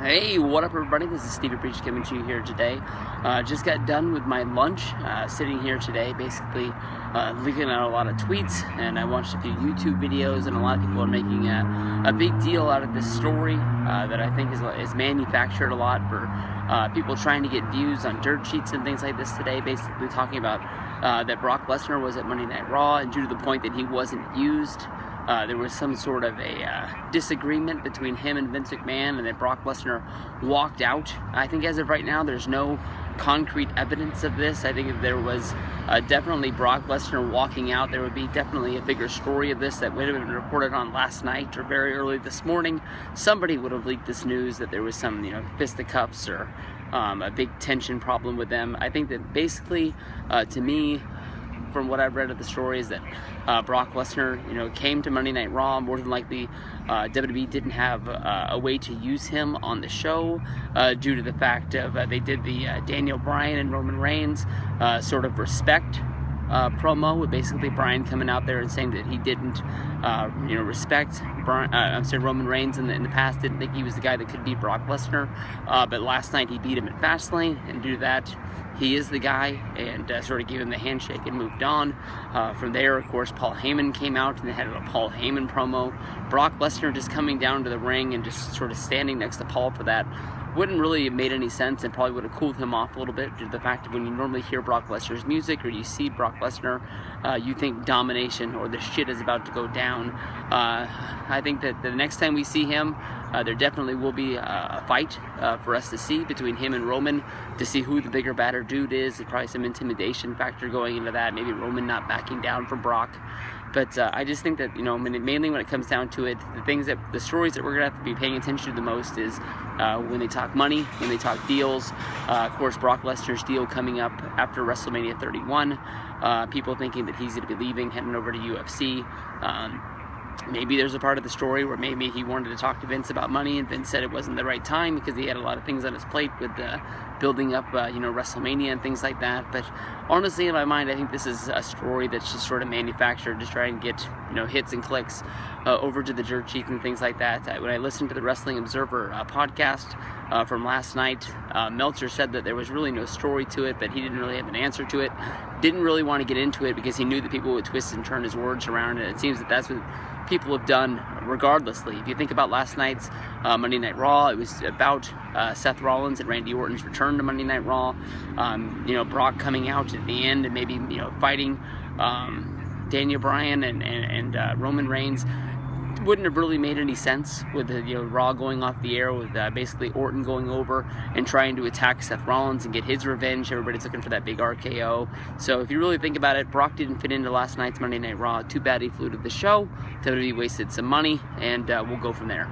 Hey, what up everybody? This is Stevie Breach coming to you here today. Just got done with my lunch, sitting here today basically looking at a lot of tweets, and I watched a few YouTube videos, and a lot of people are making a big deal out of this story that I think is manufactured a lot for people trying to get views on dirt sheets and things like this today, basically talking about that Brock Lesnar was at Monday Night Raw, and due to the point that he wasn't used, there was some sort of a disagreement between him and Vince McMahon, and that Brock Lesnar walked out. I think as of right now, there's no concrete evidence of this. I think if there was definitely Brock Lesnar walking out, there would be definitely a bigger story of this that would have been reported on last night or very early this morning. Somebody would have leaked this news that there was some, fisticuffs or a big tension problem with them. I think that basically, to me, from what I've read of the story, is that Brock Lesnar, came to Monday Night Raw. More than likely, WWE didn't have a way to use him on the show due to the fact of they did the Daniel Bryan and Roman Reigns sort of respect promo, with basically Bryan coming out there and saying that he didn't, respect Roman Reigns in the past, didn't think he was the guy that could beat Brock Lesnar, but last night he beat him at Fastlane, and due to that, he is the guy, and sort of gave him the handshake and moved on. From there, of course, Paul Heyman came out and they had a Paul Heyman promo. Brock Lesnar just coming down to the ring and just sort of standing next to Paul for that wouldn't really have made any sense, and probably would have cooled him off a little bit due to the fact that when you normally hear Brock Lesnar's music or you see Brock Lesnar, you think domination or the shit is about to go down. I think that the next time we see him, there definitely will be a fight for us to see between him and Roman to see who the bigger, badder dude is. There's probably some intimidation factor going into that, maybe Roman not backing down from Brock. But I just think that, mainly when it comes down to it, the stories that we're going to have to be paying attention to the most is when they talk money, when they talk deals. Of course, Brock Lesnar's deal coming up after WrestleMania 31. People thinking that he's going to be leaving, heading over to UFC. Maybe there's a part of the story where maybe he wanted to talk to Vince about money, and Vince said it wasn't the right time because he had a lot of things on his plate with building up, WrestleMania and things like that. But honestly, in my mind, I think this is a story that's just sort of manufactured to try and get, hits and clicks over to the dirt sheet and things like that. When I listened to the Wrestling Observer podcast from last night, Meltzer said that there was really no story to it, but he didn't really have an answer to it. Didn't really want to get into it because he knew that people would twist and turn his words around, and it seems that that's what people have done regardlessly. If you think about last night's Monday Night Raw, it was about Seth Rollins and Randy Orton's return to Monday Night Raw. Brock coming out at the end and maybe fighting Daniel Bryan and Roman Reigns. Wouldn't have really made any sense with the Raw going off the air, with basically Orton going over and trying to attack Seth Rollins and get his revenge. Everybody's looking for that big RKO. So if you really think about it, Brock didn't fit into last night's Monday Night Raw. Too bad he flew to the show. WWE wasted some money, and we'll go from there.